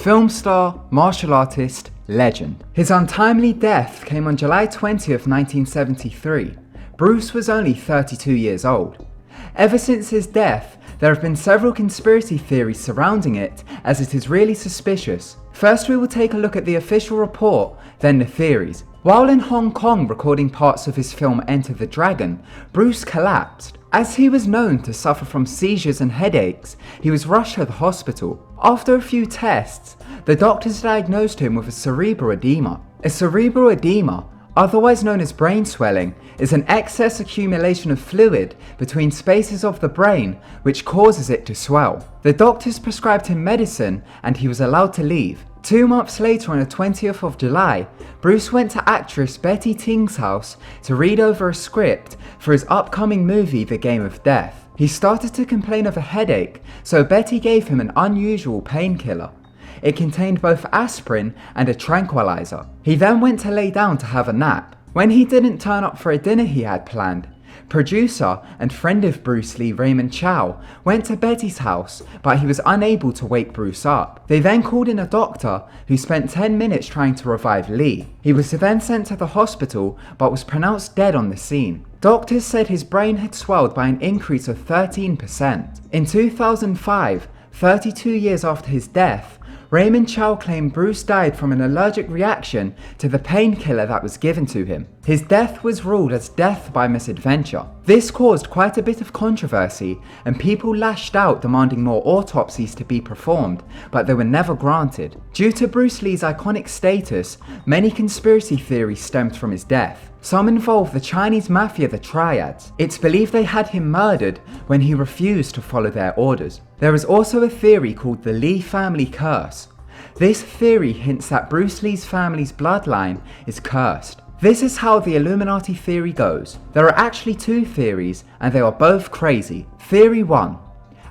Film star, martial artist, legend. His untimely death came on July 20th, 1973. Bruce was only 32 years old. Ever since his death, there have been several conspiracy theories surrounding it, as it is really suspicious. First, we will take a look at the official report, then the theories. While in Hong Kong recording parts of his film Enter the Dragon, Bruce collapsed. As he was known to suffer from seizures and headaches, he was rushed to the hospital. After a few tests, the doctors diagnosed him with a cerebral edema. A cerebral edema, otherwise known as brain swelling, is an excess accumulation of fluid between spaces of the brain which causes it to swell. The doctors prescribed him medicine and he was allowed to leave. 2 months later, on the 20th of July, Bruce went to actress Betty Ting's house to read over a script for his upcoming movie The Game of Death. He started to complain of a headache, so Betty gave him an unusual painkiller. It contained both aspirin and a tranquilizer. He then went to lay down to have a nap. When he didn't turn up for a dinner he had planned, producer and friend of Bruce Lee, Raymond Chow, went to Betty's house, but he was unable to wake Bruce up. They then called in a doctor who spent 10 minutes trying to revive Lee. He was then sent to the hospital but was pronounced dead on the scene. Doctors said his brain had swelled by an increase of 13%. In 2005, 32 years after his death, Raymond Chow claimed Bruce died from an allergic reaction to the painkiller that was given to him. His death was ruled as death by misadventure. This caused quite a bit of controversy, and people lashed out demanding more autopsies to be performed, but they were never granted. Due to Bruce Lee's iconic status, many conspiracy theories stemmed from his death. Some involve the Chinese mafia, the Triads. It's believed they had him murdered when he refused to follow their orders. There is also a theory called the Lee family curse. This theory hints that Bruce Lee's family's bloodline is cursed. This is how the Illuminati theory goes. There are actually 2 theories, and they are both crazy. Theory 1.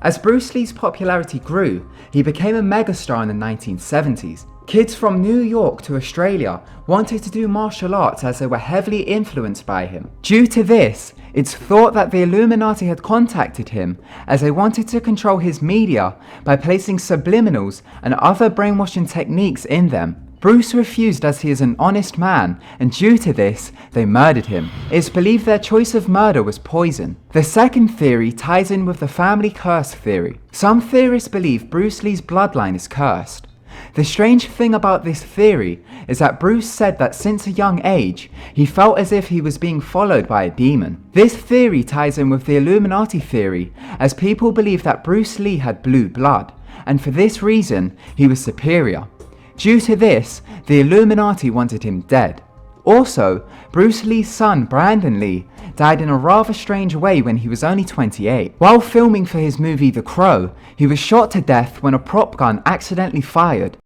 As Bruce Lee's popularity grew, he became a megastar in the 1970s. Kids from New York to Australia wanted to do martial arts as they were heavily influenced by him. Due to this, it's thought that the Illuminati had contacted him as they wanted to control his media by placing subliminals and other brainwashing techniques in them. Bruce refused as he is an honest man, and due to this, they murdered him. It's believed their choice of murder was poison. The second theory ties in with the family curse theory. Some theorists believe Bruce Lee's bloodline is cursed. The strange thing about this theory is that Bruce said that since a young age, he felt as if he was being followed by a demon. This theory ties in with the Illuminati theory, as people believe that Bruce Lee had blue blood, and for this reason, he was superior. Due to this, the Illuminati wanted him dead. Also, Bruce Lee's son, Brandon Lee, died in a rather strange way when he was only 28. While filming for his movie The Crow, he was shot to death when a prop gun accidentally fired.